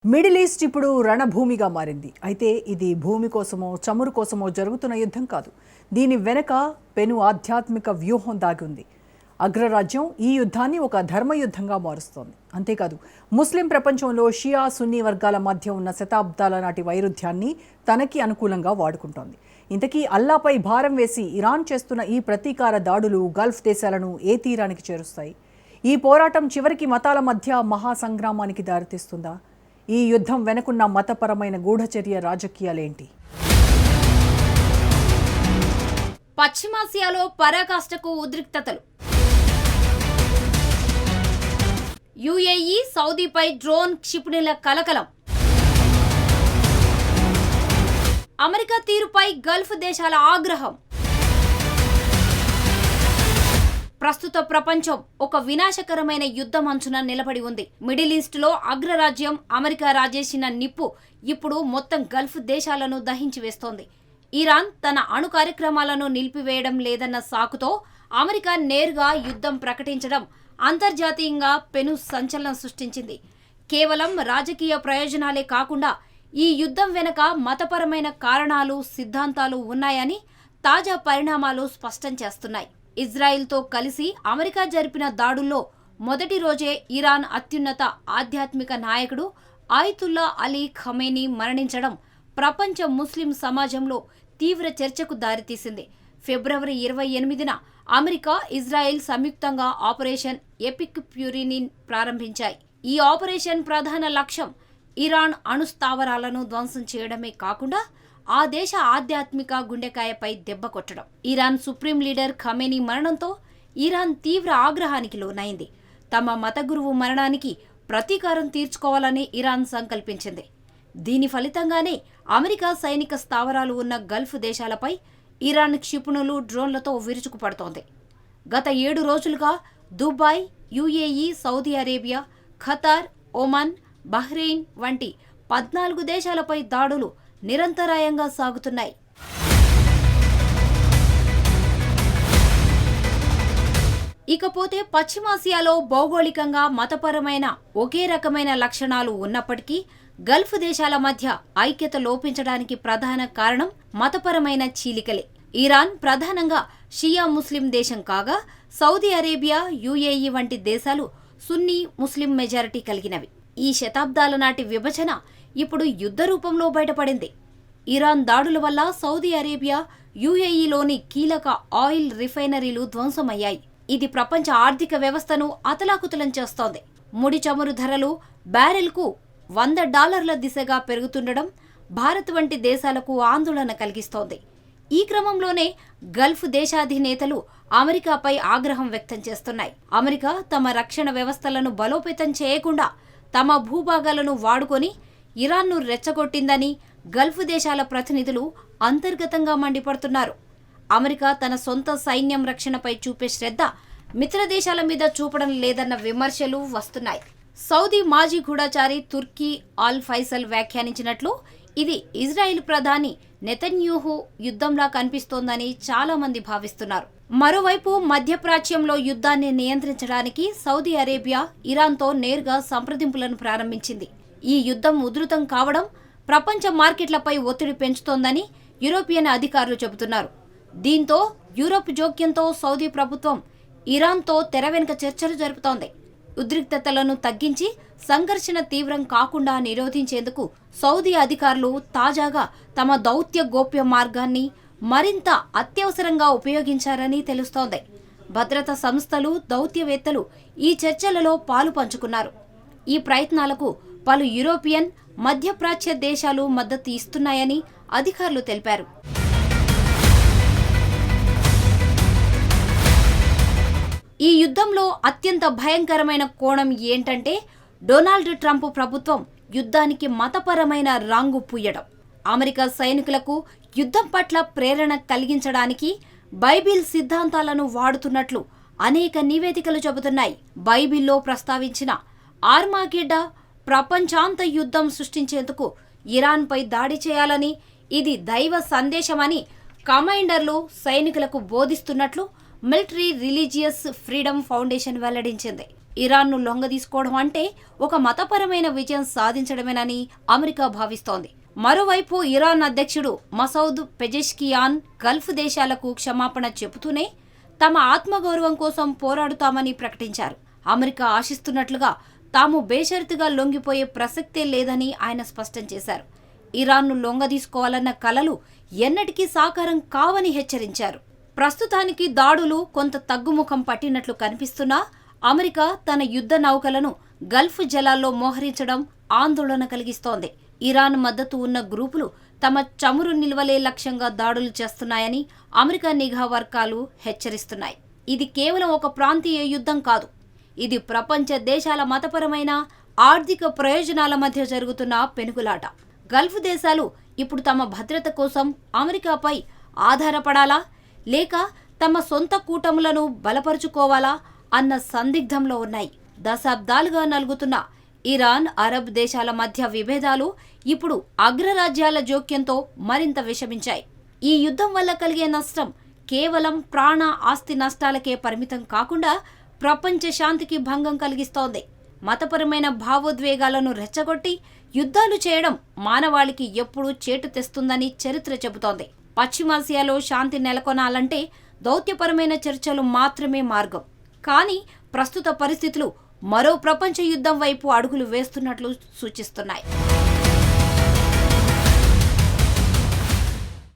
Middle east ఇప్పుడు రణభూమిగా మారింది. అయితే ఇది భూమి కోసమో చమురు కోసమో జరుగుతున్న యుద్ధం కాదు. దీని వెనక పెను ఆధ్యాత్మిక వ్యూహం దాగి ఉంది. అగ్రరాజ్యం ఈ యుద్ధాన్ని ఒక ధర్మయుద్ధంగా మారుస్తోంది. అంతేకాదు ముస్లిం ప్రపంచంలో షియా సున్నీ వర్గాల మధ్య ఉన్న శతాబ్దాల నాటి వైరుధ్యాన్ని తనకి అనుకూలంగా వాడుకుంటోంది. ఇంతకీ అల్లాపై భారం వేసి ఇరాన్ చేస్తున్న ఈ ప్రతీకార దాడులు గల్ఫ్ దేశాలను ఏ తీరానికి చేరుస్తాయి? ఈ పోరాటం చివరికి మతాల మధ్య మహాసంగ్రామానికి దారితీస్తుందా? ఈ యుద్ధం వెనుకున్న మతపరమైన గూఢచర్య రాజకీయాలేంటి? పశ్చిమాసియాలో పరాకాష్ఠకు ఉద్రిక్తతలు. యుఏఈ సౌదీపై డ్రోన్ క్షిపణుల కలకలం. అమెరికా తీరుపై గల్ఫ్ దేశాల ఆగ్రహం. ప్రస్తుత ప్రపంచం ఒక వినాశకరమైన యుద్ధం అంచున నిలబడి ఉంది. మిడిల్ ఈస్ట్ లో అగ్రరాజ్యం అమెరికా రాజేసిన నిప్పు ఇప్పుడు మొత్తం గల్ఫ్ దేశాలను దహించి వేస్తోంది. ఇరాన్ తన అణు కార్యక్రమాలను నిలిపివేయడం లేదన్న సాకుతో అమెరికా నేరుగా యుద్ధం ప్రకటించడం అంతర్జాతీయంగా పెను సంచలనం సృష్టించింది. కేవలం రాజకీయ ప్రయోజనాలే కాకుండా ఈ యుద్ధం వెనుక మతపరమైన కారణాలు, సిద్ధాంతాలు ఉన్నాయని తాజా పరిణామాలు స్పష్టం చేస్తున్నాయి. ఇజ్రాయిల్తో కలిసి అమెరికా జరిపిన దాడుల్లో మొదటి రోజే ఇరాన్ అత్యున్నత ఆధ్యాత్మిక నాయకుడు ఆయతుల్లా అలీ ఖమేనీ మరణించడం ప్రపంచ ముస్లిం సమాజంలో తీవ్ర చర్చకు దారితీసింది. ఫిబ్రవరి 28న అమెరికా, ఇజ్రాయెల్ సంయుక్తంగా ఆపరేషన్ ఎపిక్ ఫ్యూరీని ప్రారంభించాయి. ఈ ఆపరేషన్ ప్రధాన లక్ష్యం ఇరాన్ అణు స్థావరాలను ధ్వంసం చేయడమే కాకుండా ఆ దేశ ఆధ్యాత్మిక గుండెకాయపై దెబ్బ కొట్టడం. ఇరాన్ సుప్రీం లీడర్ ఖమేనీ మరణంతో ఇరాన్ తీవ్ర ఆగ్రహానికి లోనైంది. తమ మత గురువు మరణానికి ప్రతీకారం తీర్చుకోవాలని ఇరాన్ సంకల్పించింది. దీని ఫలితంగానే అమెరికా సైనిక స్థావరాలు ఉన్న గల్ఫ్ దేశాలపై ఇరాన్ క్షిపణులు, డ్రోన్లతో విరుచుకుపడుతోంది. గత 7 రోజులుగా Dubai, UAE, Saudi Arabia, Qatar, Oman, Bahrain వంటి 14 దేశాలపై దాడులు నిరంతరాయంగా సాగుతున్నాయి. ఇకపోతే పశ్చిమాసియాలో భౌగోళికంగా మతపరమైన ఒకే రకమైన లక్షణాలు ఉన్నప్పటికీ గల్ఫ్ దేశాల మధ్య ఐక్యత లోపించడానికి ప్రధాన కారణం మతపరమైన చీలికలే. ఇరాన్ ప్రధానంగా షియా ముస్లిం దేశం కాగా సౌదీ అరేబియా, యుఏఈ వంటి దేశాలు సున్నీ ముస్లిం మెజారిటీ కలిగినవి. ఈ శతాబ్దాల నాటి విభజన ఇప్పుడు యుద్ధ రూపంలో బయటపడింది. ఇరాన్ దాడుల వల్ల సౌదీ అరేబియా, యుఏఈలోని కీలక ఆయిల్ రిఫైనరీలు ధ్వంసమయ్యాయి. ఇది ప్రపంచ ఆర్థిక వ్యవస్థను అతలాకుతలం చేస్తోంది. ముడి చమురు ధరలు బ్యారెల్కు $100 దిశగా పెరుగుతుండడం భారత్ వంటి దేశాలకు ఆందోళన కలిగిస్తోంది. ఈ క్రమంలోనే గల్ఫ్ దేశాధినేతలు అమెరికాపై ఆగ్రహం వ్యక్తం చేస్తున్నాయి. అమెరికా తమ రక్షణ వ్యవస్థలను బలోపేతం చేయకుండా తమ భూభాగాలను వాడుకొని ఇరాన్ను రెచ్చగొట్టిందని గల్ఫ్ దేశాల ప్రతినిధులు అంతర్గతంగా మండిపడుతున్నారు. అమెరికా తన సొంత సైన్యం రక్షణపై చూపే శ్రద్ధ మిత్ర దేశాల మీద చూపడం లేదన్న విమర్శలు వస్తున్నాయి. సౌదీ మాజీ గూఢచారి తుర్కీ అల్ ఫైసల్ వ్యాఖ్యానించినట్లు ఇది ఇజ్రాయిల్ ప్రధాని నెతన్యాహు యుద్ధంలా కనిపిస్తోందని చాలా మంది భావిస్తున్నారు. మరోవైపు మధ్యప్రాచ్యంలో యుద్ధాన్ని నియంత్రించడానికి సౌదీ అరేబియా ఇరాన్తో నేరుగా సంప్రదింపులను ప్రారంభించింది. ఈ యుద్ధం ఉధృతం కావడం ప్రపంచ మార్కెట్లపై ఒత్తిడి పెంచుతోందని యూరోపియన్ అధికారులు చెబుతున్నారు. దీంతో యూరోప్ జోక్యంతో సౌదీ ప్రభుత్వం ఇరాన్తో తెర వెనుక చర్చలు జరుపుతోంది. ఉద్రిక్తతలను తగ్గించి సంఘర్షణ తీవ్రం కాకుండా నిరోధించేందుకు సౌదీ అధికారులు తాజాగా తమ దౌత్య గోప్య మార్గాన్ని మరింత అత్యవసరంగా ఉపయోగించారని తెలుస్తోంది. భద్రతా సంస్థలు, దౌత్యవేత్తలు ఈ చర్చలలో పాలు పంచుకున్నారు. ఈ ప్రయత్నాలకు పలు యూరోపియన్, మధ్యప్రాచ్య దేశాలు మద్దతు ఇస్తున్నాయని అధికారులు తెలిపారు. ఈ యుద్ధంలో అత్యంత భయంకరమైన కోణం ఏంటంటే డొనాల్డ్ ట్రంప్ ప్రభుత్వం యుద్ధానికి మతపరమైన రంగు పూయడం. అమెరికా సైనికులకు యుద్ధం పట్ల ప్రేరణ కలిగించడానికి బైబిల్ సిద్ధాంతాలను వాడుతున్నట్లు అనేక నివేదికలు చెబుతున్నాయి. బైబిల్లో ప్రస్తావించిన ఆర్మాగెడ్డా ప్రపంచాంత యుద్ధం సృష్టించేందుకు ఇరాన్పై దాడి చేయాలని, ఇది దైవ సందేశమని కమాండర్లు సైనికులకు బోధిస్తున్నట్లు మిలిటరీ రిలీజియస్ ఫ్రీడమ్ ఫౌండేషన్ వెల్లడించింది. ఇరాన్ను లొంగదీసుకోవడం అంటే ఒక మతపరమైన విజయం సాధించడమేనని అమెరికా భావిస్తోంది. మరోవైపు ఇరాన్ అధ్యక్షుడు మసౌద్ పెజెష్కియాన్ గల్ఫ్ దేశాలకు క్షమాపణ చెబుతూనే తమ ఆత్మగౌరవం కోసం పోరాడుతామని ప్రకటించారు. అమెరికా ఆశిస్తున్నట్లుగా తాము బేషరతుగా లొంగిపోయే ప్రసక్తే లేదని ఆయన స్పష్టం చేశారు. ఇరాన్ను లొంగదీసుకోవాలన్న కలలు ఎన్నటికీ సాకారం కావని హెచ్చరించారు. ప్రస్తుతానికి దాడులు కొంత తగ్గుముఖం పట్టినట్లు కనిపిస్తున్నా అమెరికా తన యుద్ధ నౌకలను గల్ఫ్ జలాల్లో మోహరించడం ఆందోళన కలిగిస్తోంది. ఇరాన్ మద్దతు ఉన్న గ్రూపులు తమ చమురు నిల్వలే లక్ష్యంగా దాడులు చేస్తున్నాయని అమెరికా నిఘా వర్గాలు హెచ్చరిస్తున్నాయి. ఇది కేవలం ఒక ప్రాంతీయ యుద్ధం కాదు, ఇది ప్రపంచ దేశాల మతపరమైన ఆర్థిక ప్రయోజనాల మధ్య జరుగుతున్న పెనుగులాట. గల్ఫ్ దేశాలు ఇప్పుడు తమ భద్రత కోసం అమెరికాపై ఆధారపడాలా లేక తమ సొంత కూటములను బలపరుచుకోవాలా అన్న సందిగ్ధంలో ఉన్నాయి. దశాబ్దాలుగా నలుగుతున్న ఇరాన్, అరబ్ దేశాల మధ్య విభేదాలు ఇప్పుడు అగ్రరాజ్యాల జోక్యంతో మరింత విషమించాయి. ఈ యుద్ధం వల్ల కలిగే నష్టం కేవలం ప్రాణ ఆస్తి నష్టాలకే పరిమితం కాకుండా ప్రపంచ శాంతికి భంగం కలిగిస్తోంది. మతపరమైన భావోద్వేగాలను రెచ్చగొట్టి యుద్ధాలు చేయడం మానవాళికి ఎప్పుడూ చేటు తెస్తుందని చరిత్ర చెబుతోంది. పశ్చిమాసియాలో శాంతి నెలకొనాలంటే దౌత్యపరమైన చర్చలు మాత్రమే మార్గం. కానీ ప్రస్తుత పరిస్థితులు మరో ప్రపంచ యుద్ధం వైపు అడుగులు వేస్తున్నట్లు సూచిస్తున్నాయి.